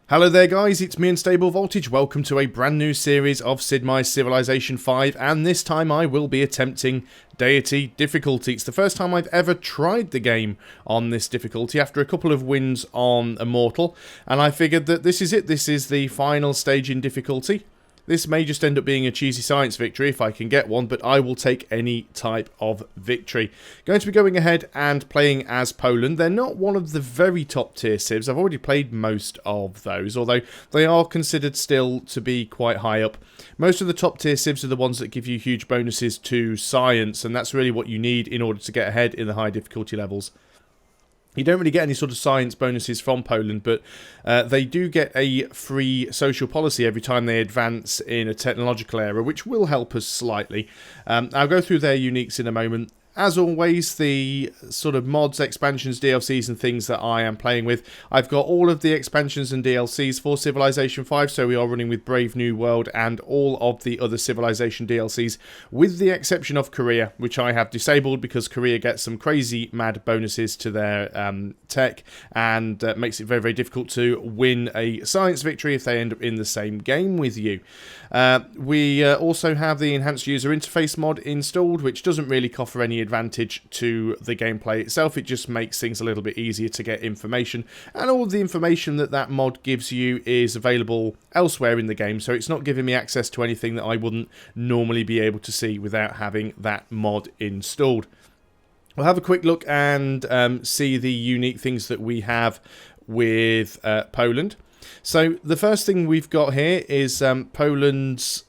Hello there guys, it's me Unstable Voltage. Welcome to a brand new series of Sid Meier's Civilization 5, and this time I will be attempting Deity difficulty. It's the first time I've ever tried the game on this difficulty after a couple of wins on Immortal, and I figured that this is it. This is the final stage in difficulty. This may just end up being a cheesy science victory if I can get one, but I will take any type of victory. Going to be going ahead and playing as Poland. They're not one of the very top tier civs. I've already played most of those, although they are considered still to be quite high up. Most of the top tier civs are the ones that give you huge bonuses to science, and that's really what you need in order to get ahead in the high difficulty levels. You don't really get any sort of science bonuses from Poland, but they do get a free social policy every time they advance in a technological era, which will help us slightly. I'll go through their uniques in a moment. As always, the sort of mods, expansions, DLCs and things that I am playing with, I've got all of the expansions and DLCs for Civilization 5, so we are running with Brave New World and all of the other Civilization DLCs, with the exception of Korea, which I have disabled because Korea gets some crazy mad bonuses to their tech, and makes it very, very difficult to win a science victory if they end up in the same game with you. We also have the Enhanced User Interface mod installed, which doesn't really offer any advantage to the gameplay itself. It just makes things a little bit easier to get information, and all of the information that that mod gives you is available elsewhere in the game, so it's not giving me access to anything that I wouldn't normally be able to see without having that mod installed. We'll have a quick look and see the unique things that we have with Poland. So the first thing we've got here is Poland's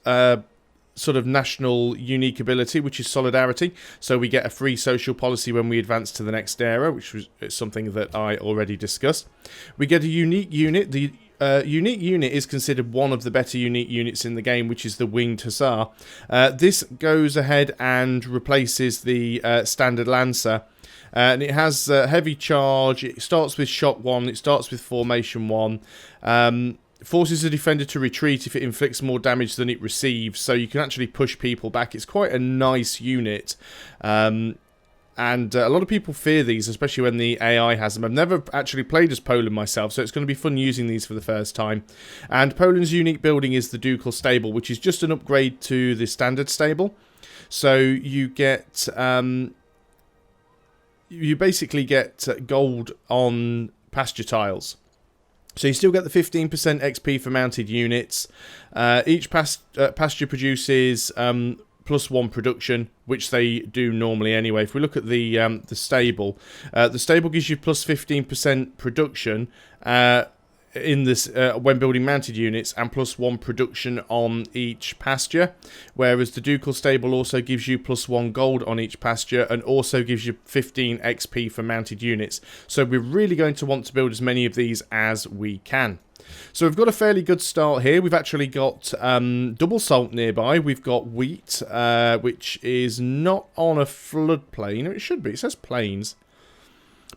sort of national unique ability, which is solidarity. So we get a free social policy when we advance to the next era, which was something that I already discussed. We get a unique unit. The unique unit is considered one of the better unique units in the game, which is the Winged Hussar. This goes ahead and replaces the standard Lancer. And it has heavy charge. It starts with shock 1. It starts with formation 1. Forces a defender to retreat if it inflicts more damage than it receives, so you can actually push people back. It's quite a nice unit, and a lot of people fear these, especially when the AI has them. I've never actually played as Poland myself, so it's going to be fun using these for the first time. And Poland's unique building is the Ducal Stable, which is just an upgrade to the standard stable. So you get you basically get gold on pasture tiles. So you still get the 15% XP for mounted units. Each pasture produces +1 production, which they do normally anyway. If we look at the stable gives you +15% production in this when building mounted units, and +1 production on each pasture, whereas the Ducal Stable also gives you +1 gold on each pasture and also gives you 15 XP for mounted units. So we're really going to want to build as many of these as we can. So we've got a fairly good start here. We've actually got double salt nearby. We've got wheat, which is not on a floodplain. It should be. It says plains.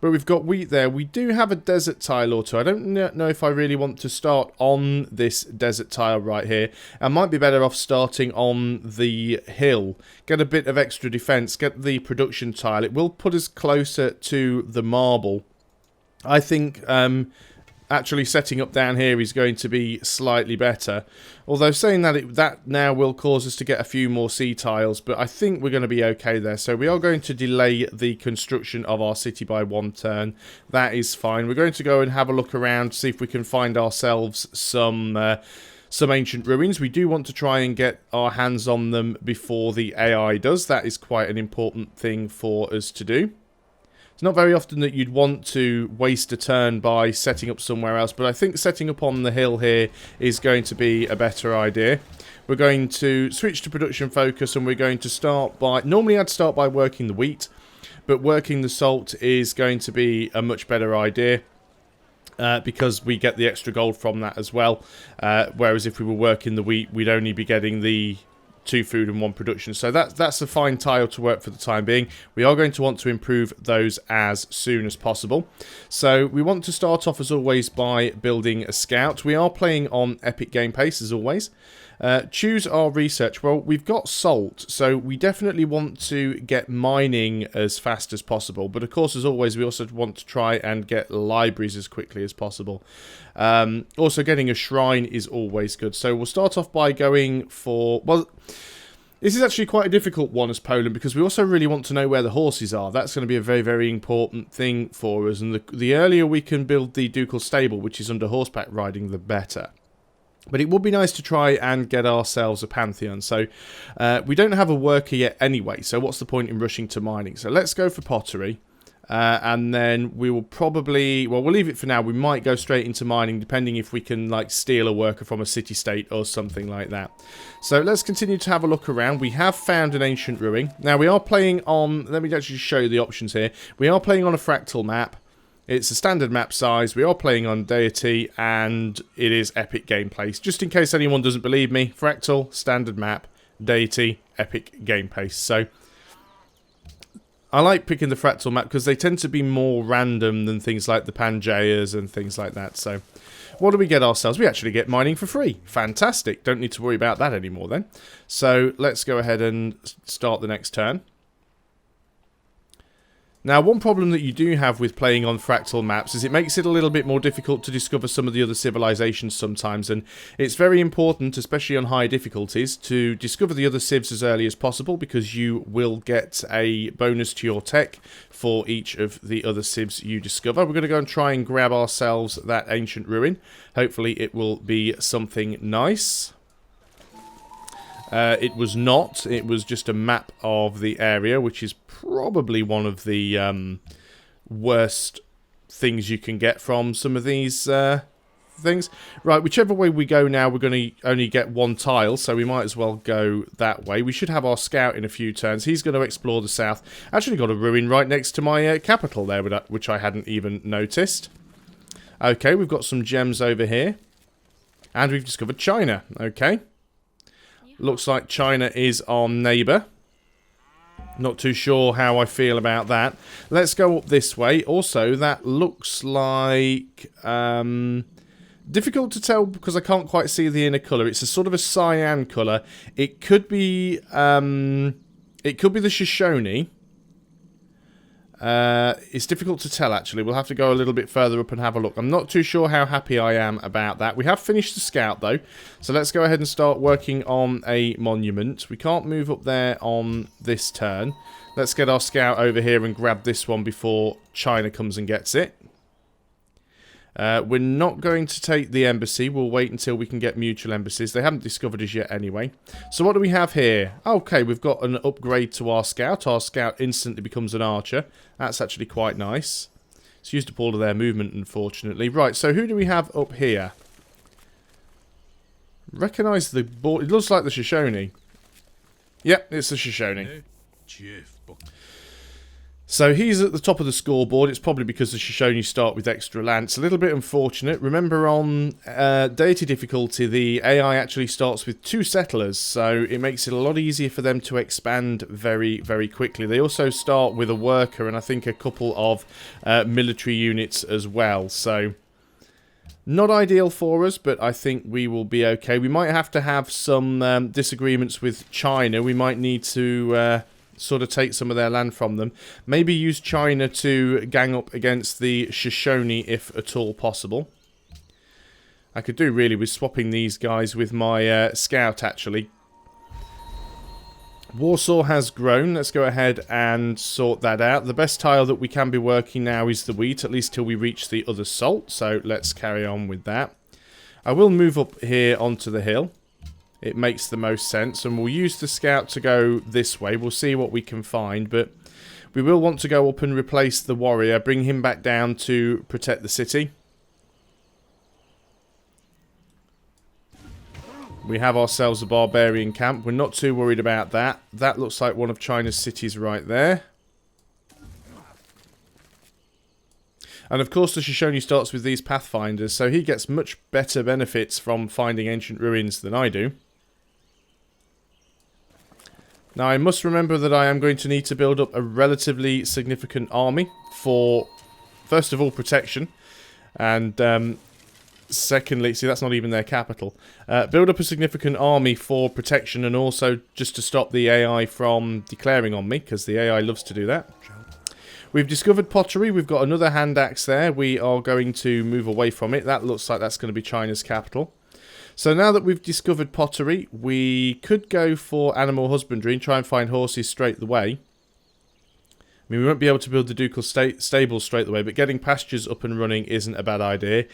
But we've got wheat there. We do have a desert tile or two. I don't know if I really want to start on this desert tile right here. I might be better off starting on the hill. Get a bit of extra defense. Get the production tile. It will put us closer to the marble. I think actually setting up down here is going to be slightly better. Although saying that, that now will cause us to get a few more sea tiles, but I think we're going to be okay there. So we are going to delay the construction of our city by 1 turn. That is fine. We're going to go and have a look around, see if we can find ourselves some ancient ruins. We do want to try and get our hands on them before the AI does. That is quite an important thing for us to do. It's not very often that you'd want to waste a turn by setting up somewhere else, but I think setting up on the hill here is going to be a better idea. We're going to switch to production focus, and we're going to start by... Normally I'd start by working the wheat, but working the salt is going to be a much better idea. Because we get the extra gold from that as well. Whereas if we were working the wheat, we'd only be getting the 2 food and 1 production. So that's a fine tile to work for the time being. We are going to want to improve those as soon as possible. So we want to start off as always by building a scout. We are playing on epic game pace as always. Choose our research. Well, we've got salt, so we definitely want to get mining as fast as possible. But of course, as always, we also want to try and get libraries as quickly as possible. Also, getting a shrine is always good. So we'll start off by going for... Well, this is actually quite a difficult one as Poland, because we also really want to know where the horses are. That's going to be a very, very important thing for us. And the earlier we can build the ducal stable, which is under horseback riding, the better. But it would be nice to try and get ourselves a pantheon. So we don't have a worker yet anyway, so what's the point in rushing to mining? So let's go for pottery. And then we will probably... Well, we'll leave it for now. We might go straight into mining, depending if we can, like, steal a worker from a city-state or something like that. So let's continue to have a look around. We have found an ancient ruin. Now, we are playing on... Let me actually show you the options here. We are playing on a fractal map. It's a standard map size. We are playing on Deity, and it is epic gameplay. Just in case anyone doesn't believe me, fractal, standard map, Deity, epic game pace. So I like picking the fractal map because they tend to be more random than things like the Pangeas and things like that. So what do we get ourselves? We actually get mining for free. Fantastic. Don't need to worry about that anymore then. So let's go ahead and start the next turn. Now, one problem that you do have with playing on fractal maps is it makes it a little bit more difficult to discover some of the other civilizations sometimes, and it's very important, especially on high difficulties, to discover the other civs as early as possible, because you will get a bonus to your tech for each of the other civs you discover. We're going to go and try and grab ourselves that ancient ruin. Hopefully it will be something nice. It was not. It was just a map of the area, which is probably one of the worst things you can get from some of these things. Right, whichever way we go now, we're going to only get one tile, so we might as well go that way. We should have our scout in a few turns. He's going to explore the south. Actually got a ruin right next to my capital there, which I hadn't even noticed. Okay, we've got some gems over here. And we've discovered China. Okay. Looks like China is our neighbour. Not too sure how I feel about that. Let's go up this way. Also, that looks like... difficult to tell because I can't quite see the inner colour. It's a sort of a cyan colour. It could be... it could be the Shoshone. It's difficult to tell, actually. We'll have to go a little bit further up and have a look. I'm not too sure how happy I am about that. We have finished the scout, though. So let's go ahead and start working on a monument. We can't move up there on this turn. Let's get our scout over here and grab this one before China comes and gets it. We're not going to take the embassy. We'll wait until we can get mutual embassies. They haven't discovered us yet anyway. So what do we have here? Okay, we've got an upgrade to our scout. Our scout instantly becomes an archer. That's actually quite nice. It's used up all of their movement, unfortunately. Right, so who do we have up here? Recognise the board. It looks like the Shoshone. Yep, it's the Shoshone. So he's at the top of the scoreboard. It's probably because the Shoshone start with extra land. It's a little bit unfortunate. Remember, on Deity difficulty, the AI actually starts with 2 settlers, so it makes it a lot easier for them to expand very, very quickly. They also start with a worker and I think a couple of military units as well. So not ideal for us, but I think we will be okay. We might have to have some disagreements with China. We might need to... sort of take some of their land from them. Maybe use China to gang up against the Shoshone if at all possible. I could do really with swapping these guys with my scout, actually. Warsaw has grown. Let's go ahead and sort that out. The best tile that we can be working now is the wheat, at least till we reach the other salt. So let's carry on with that. I will move up here onto the hill. It makes the most sense, and we'll use the scout to go this way. We'll see what we can find, but we will want to go up and replace the warrior, bring him back down to protect the city. We have ourselves a barbarian camp. We're not too worried about that. That looks like one of China's cities right there. And of course the Shoshone starts with these pathfinders, so he gets much better benefits from finding ancient ruins than I do. Now I must remember that I am going to need to build up a relatively significant army for, first of all, protection. And secondly, see, that's not even their capital. Build up a significant army for protection and also just to stop the AI from declaring on me, because the AI loves to do that. We've discovered pottery. We've got another hand axe there. We are going to move away from it. That looks like that's going to be China's capital. So now that we've discovered pottery, we could go for animal husbandry and try and find horses straight away. I mean, we won't be able to build the ducal stables straight away, but getting pastures up and running isn't a bad idea.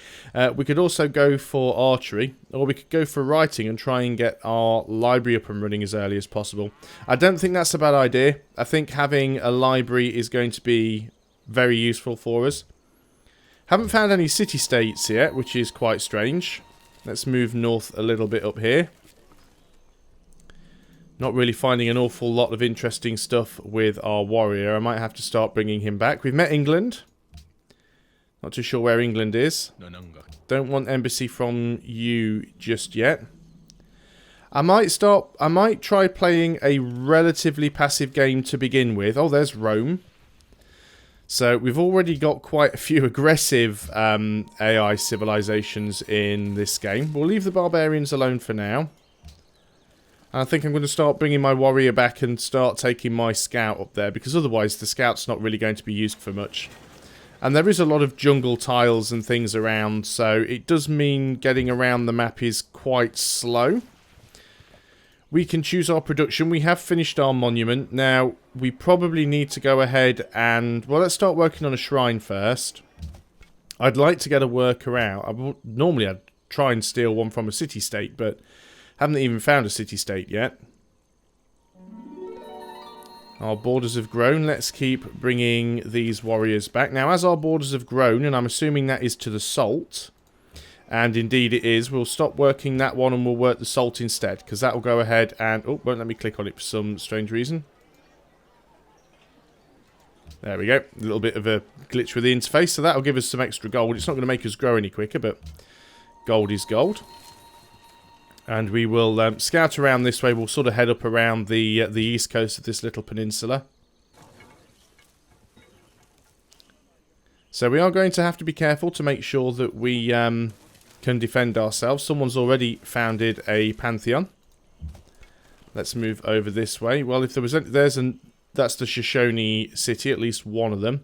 We could also go for archery, or we could go for writing and try and get our library up and running as early as possible. I don't think that's a bad idea. I think having a library is going to be very useful for us. Haven't found any city-states yet, which is quite strange. Let's move north a little bit up here. Not really finding an awful lot of interesting stuff with our warrior. I might have to start bringing him back. We've met England. Not too sure where England is. Don't want embassy from you just yet. I might try playing a relatively passive game to begin with. Oh, there's Rome. So we've already got quite a few aggressive AI civilizations in this game. We'll leave the barbarians alone for now. I think I'm going to start bringing my warrior back and start taking my scout up there, because otherwise the scout's not really going to be used for much. And there is a lot of jungle tiles and things around, so it does mean getting around the map is quite slow. We can choose our production. We have finished our monument. Now, we probably need to go ahead and... Well, let's start working on a shrine first. I'd like to get a worker out. Normally I'd try and steal one from a city-state, but... haven't even found a city-state yet. Our borders have grown. Let's keep bringing these warriors back. Now, as our borders have grown, and I'm assuming that is to the salt, and indeed it is, we'll stop working that one and we'll work the salt instead, because that will go ahead and... Oh, won't let me click on it for some strange reason. There we go. A little bit of a glitch with the interface, so that will give us some extra gold. It's not going to make us grow any quicker, but gold is gold. And we will scout around this way. We'll sort of head up around the east coast of this little peninsula. So we are going to have to be careful to make sure that we can defend ourselves. Someone's already founded a pantheon. Let's move over this way. Well, if there was that's the Shoshone city, at least one of them.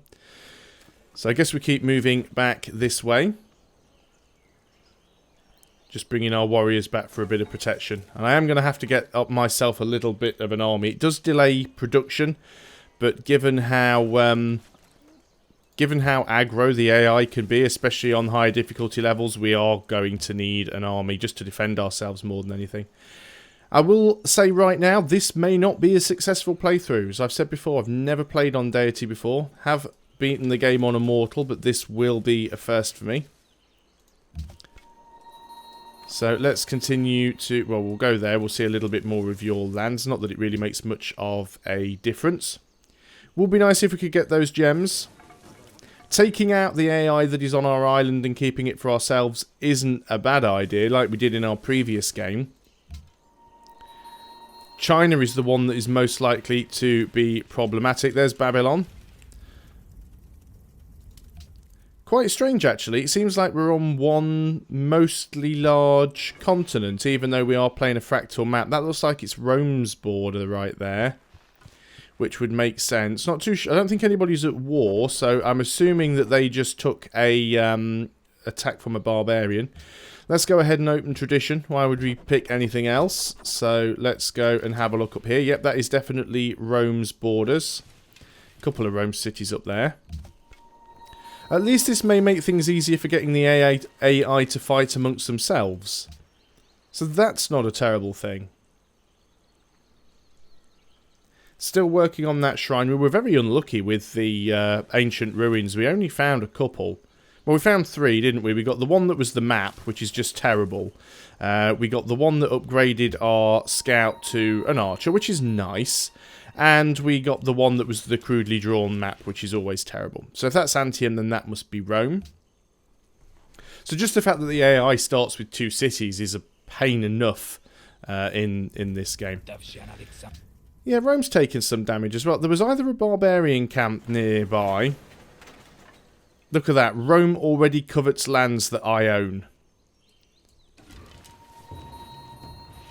So I guess we keep moving back this way. Just bringing our warriors back for a bit of protection. And I am going to have to get up myself a little bit of an army. It does delay production, but given how aggro the AI can be, especially on higher difficulty levels, we are going to need an army just to defend ourselves more than anything. I will say right now, this may not be a successful playthrough. As I've said before, I've never played on Deity before. Have beaten the game on Immortal, but this will be a first for me. So let's continue to... Well, we'll go there. We'll see a little bit more of your lands. Not that it really makes much of a difference. Would be nice if we could get those gems. Taking out the AI that is on our island and keeping it for ourselves isn't a bad idea, like we did in our previous game. China is the one that is most likely to be problematic. There's Babylon. Quite strange, actually. It seems like we're on one mostly large continent, even though we are playing a fractal map. That looks like it's Rome's border right there, which would make sense. Not too sure. I don't think anybody's at war, so I'm assuming that they just took a attack from a barbarian. Let's go ahead and open tradition. Why would we pick anything else? So let's go and have a look up here. Yep, that is definitely Rome's borders. A couple of Rome cities up there. At least this may make things easier for getting the AI to fight amongst themselves. So that's not a terrible thing. Still working on that shrine. We were very unlucky with the ancient ruins. We only found a couple. Well, we found 3, didn't we? We got the one that was the map, which is just terrible. We got the one that upgraded our scout to an archer, which is nice. And we got the one that was the crudely drawn map, which is always terrible. So if that's Antium, then that must be Rome. So just the fact that the AI starts with 2 cities is a pain enough in this game. Yeah, Rome's taken some damage as well. There was either a barbarian camp nearby. Look at that. Rome already covets lands that I own.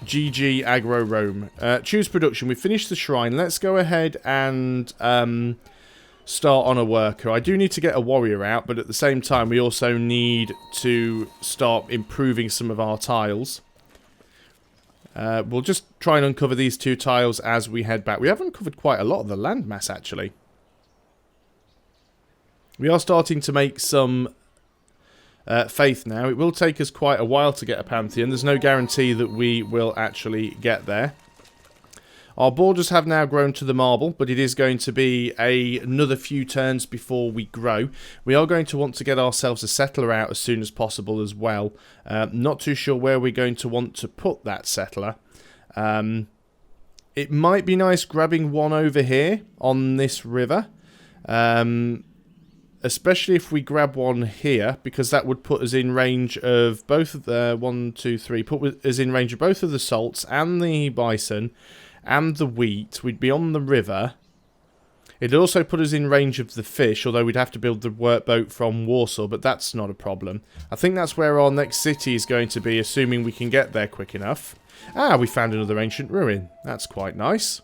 GG aggro Rome. Choose production. We've finished the shrine. Let's go ahead and start on a worker. I do need to get a warrior out, but at the same time we also need to start improving some of our tiles. We'll just try and uncover these 2 tiles as we head back. We have uncovered quite a lot of the landmass, actually. We are starting to make some faith now. It will take us quite a while to get a Pantheon. There's no guarantee that we will actually get there. Our borders have now grown to the marble, but it is going to be another few turns before we grow. We are going to want to get ourselves a settler out as soon as possible as well. Not too sure where we're going to want to put that settler. It might be nice grabbing one over here on this river. Especially if we grab one here, because that would put us in range of both of the 1, 2, 3. Put us in range of both of the salts and the bison and the wheat. We'd be on the river. It'd also put us in range of the fish, although we'd have to build the workboat from Warsaw, but that's not a problem. I think that's where our next city is going to be, assuming we can get there quick enough. Ah, we found another ancient ruin. That's quite nice.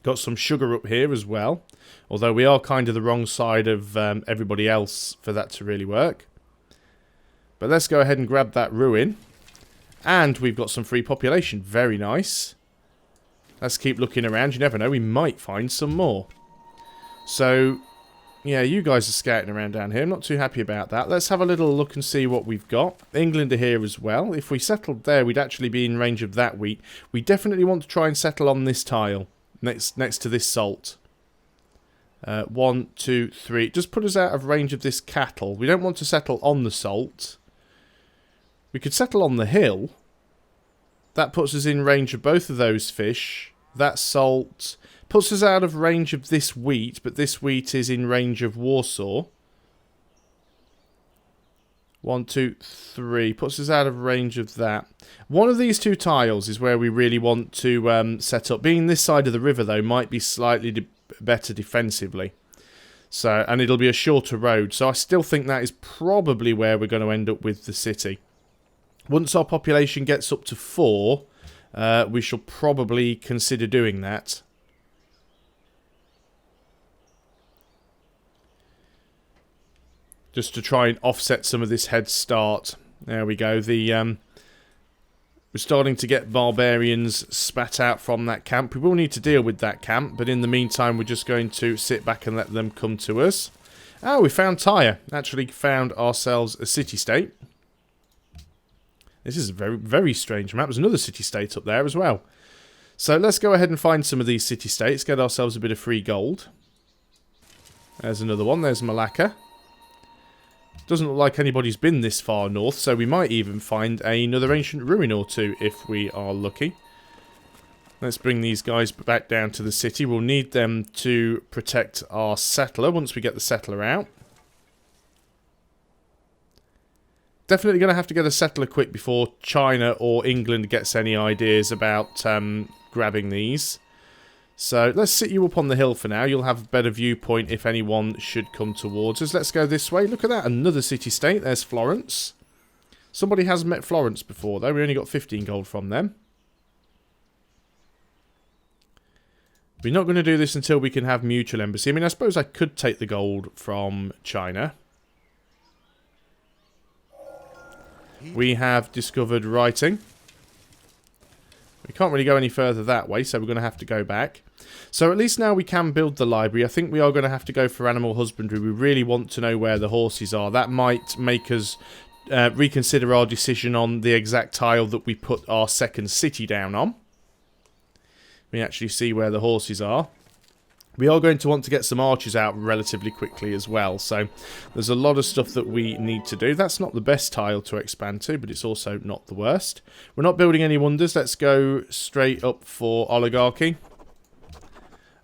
Got some sugar up here as well. Although we are kind of the wrong side of everybody else for that to really work. But let's go ahead and grab that ruin. And we've got some free population. Very nice. Let's keep looking around. You never know, we might find some more. So, yeah, you guys are scouting around down here. I'm not too happy about that. Let's have a little look and see what we've got. England are here as well. If we settled there, we'd actually be in range of that wheat. We definitely want to try and settle on this tile. Next to this salt. 1, 2, 3. Just put us out of range of this cattle. We don't want to settle on the salt. We could settle on the hill. That puts us in range of both of those fish. That salt puts us out of range of this wheat, but this wheat is in range of Warsaw. 1, 2, 3. Puts us out of range of that. One of these 2 tiles is where we really want to set up. Being this side of the river, though, might be slightly better defensively. So, and it'll be a shorter road. So I still think that is probably where we're going to end up with the city. Once our population gets up to 4, we shall probably consider doing that. Just to try and offset some of this head start. There we go. We're starting to get barbarians spat out from that camp. We will need to deal with that camp, but in the meantime we're just going to sit back and let them come to us. Oh, we found Tyre. Actually found ourselves a city-state. This is a very, very strange map. There's another city-state up there as well. So let's go ahead and find some of these city-states. Get ourselves a bit of free gold. There's another one. There's Malacca. Doesn't look like anybody's been this far north, so we might even find another ancient ruin or 2 if we are lucky. Let's bring these guys back down to the city. We'll need them to protect our settler once we get the settler out. Definitely going to have to get a settler quick before China or England gets any ideas about grabbing these. So let's sit you up on the hill for now. You'll have a better viewpoint if anyone should come towards us. Let's go this way. Look at that. Another city-state. There's Florence. Somebody has met Florence before, though. We only got 15 gold from them. We're not going to do this until we can have mutual embassy. I mean, I suppose I could take the gold from China. We have discovered writing. We can't really go any further that way, so we're going to have to go back. So at least now we can build the library. I think we are going to have to go for animal husbandry. We really want to know where the horses are. That might make us reconsider our decision on the exact tile that we put our second city down on. We actually see where the horses are. We are going to want to get some archers out relatively quickly as well. So there's a lot of stuff that we need to do. That's not the best tile to expand to, but it's also not the worst. We're not building any wonders. Let's go straight up for oligarchy.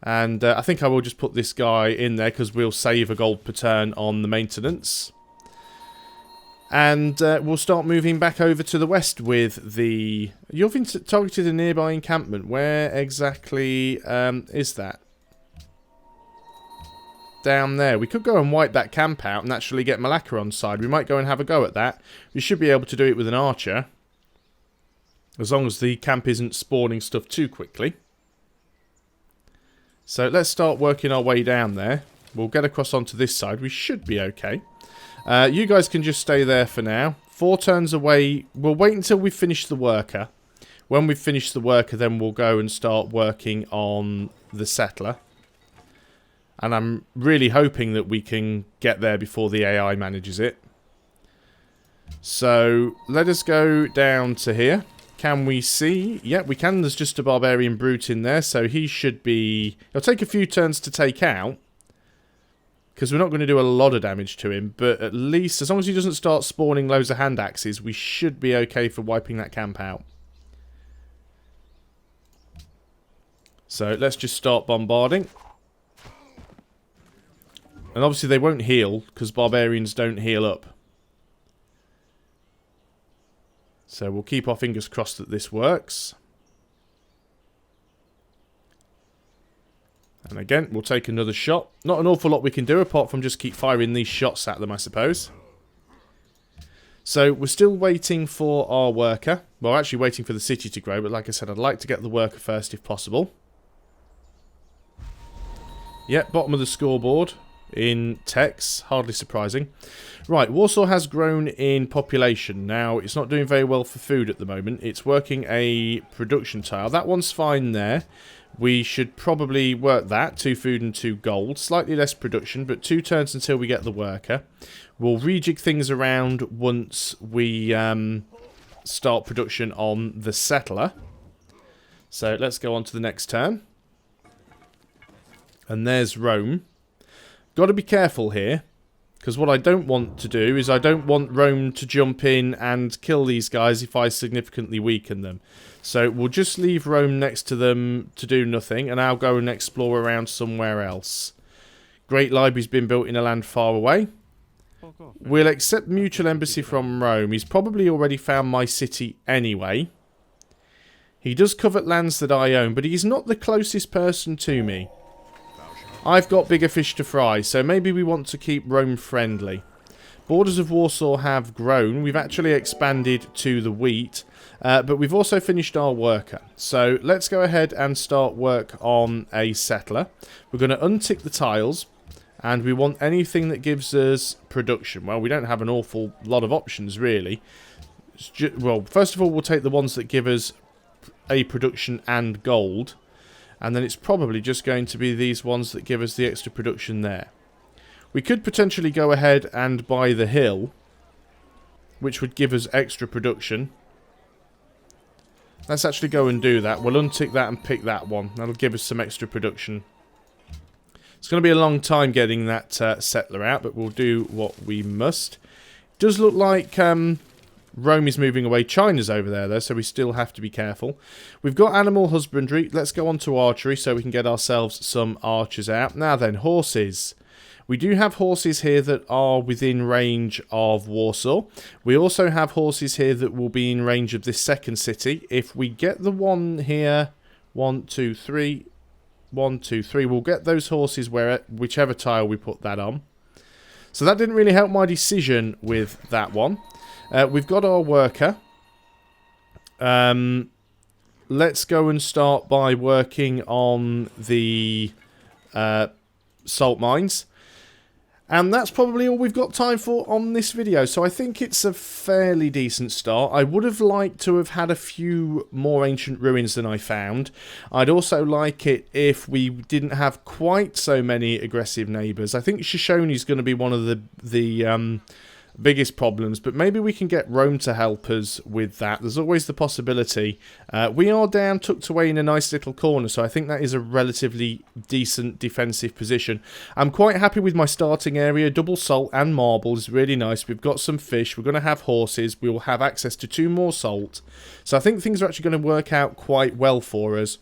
And I think I will just put this guy in there because we'll save a gold per turn on the maintenance. And we'll start moving back over to the west with the... You've been targeted a nearby encampment. Where exactly is that? Down there. We could go and wipe that camp out and actually get Malacca on side. We might go and have a go at that. We should be able to do it with an archer. As long as the camp isn't spawning stuff too quickly. So let's start working our way down there. We'll get across onto this side. We should be okay. You guys can just stay there for now. 4 turns away. We'll wait until we finish the worker. When we've finished the worker, then we'll go and start working on the settler. And I'm really hoping that we can get there before the AI manages it. So, let us go down to here. Can we see? Yeah, we can. There's just a barbarian brute in there, so he should be... It'll take a few turns to take out, because we're not going to do a lot of damage to him, but at least, as long as he doesn't start spawning loads of hand axes, we should be okay for wiping that camp out. So, let's just start bombarding. And obviously they won't heal, because barbarians don't heal up. So we'll keep our fingers crossed that this works. And again, we'll take another shot. Not an awful lot we can do, apart from just keep firing these shots at them, I suppose. So we're still waiting for our worker. Well, actually waiting for the city to grow, but like I said, I'd like to get the worker first if possible. Yep, bottom of the scoreboard in Tex. Hardly surprising. Right, Warsaw has grown in population. Now, it's not doing very well for food at the moment. It's working a production tile. That one's fine there. We should probably work that. 2 food and 2 gold. Slightly less production, but 2 turns until we get the worker. We'll rejig things around once we start production on the settler. So, let's go on to the next turn. And there's Rome. Got to be careful here, because what I don't want to do is I don't want Rome to jump in and kill these guys if I significantly weaken them. So we'll just leave Rome next to them to do nothing, and I'll go and explore around somewhere else. Great Library's been built in a land far away. We'll accept mutual embassy from Rome. He's probably already found my city anyway. He does covet lands that I own, but he's not the closest person to me. I've got bigger fish to fry, so maybe we want to keep Rome friendly. Borders of Warsaw have grown. We've actually expanded to the wheat, but we've also finished our worker. So let's go ahead and start work on a settler. We're going to untick the tiles, and we want anything that gives us production. Well, we don't have an awful lot of options, really. Well, first of all, we'll take the ones that give us a production and gold. And then it's probably just going to be these ones that give us the extra production there. We could potentially go ahead and buy the hill, which would give us extra production. Let's actually go and do that. We'll untick that and pick that one. That'll give us some extra production. It's going to be a long time getting that settler out, but we'll do what we must. It does look like Rome is moving away. China's over there, though, so we still have to be careful. We've got animal husbandry. Let's go on to archery so we can get ourselves some archers out. Now then, horses. We do have horses here that are within range of Warsaw. We also have horses here that will be in range of this second city. If we get the one here, 1, 2, 3, 1, 2, 3, we'll get those horses whichever tile we put that on. So that didn't really help my decision with that one. We've got our worker. Let's go and start by working on the salt mines. And that's probably all we've got time for on this video. So I think it's a fairly decent start. I would have liked to have had a few more ancient ruins than I found. I'd also like it if we didn't have quite so many aggressive neighbours. I think Shoshoni's going to be one of the biggest problems, but maybe we can get Rome to help us with that. There's always the possibility. We are down, tucked away in a nice little corner, so I think that is a relatively decent defensive position. I'm quite happy with my starting area. Double salt and marble is really nice. We've got some fish. We're going to have horses. We will have access to 2 more salt. So I think things are actually going to work out quite well for us.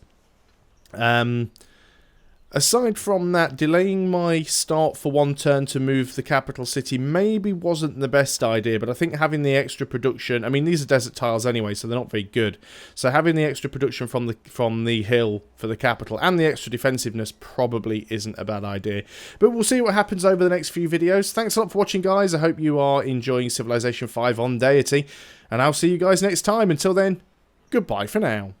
Aside from that, delaying my start for 1 turn to move the capital city maybe wasn't the best idea, but I think having the extra production, I mean these are desert tiles anyway, so they're not very good. So having the extra production from the hill for the capital and the extra defensiveness probably isn't a bad idea. But we'll see what happens over the next few videos. Thanks a lot for watching, guys. I hope you are enjoying Civilization 5 on Deity, and I'll see you guys next time. Until then, goodbye for now.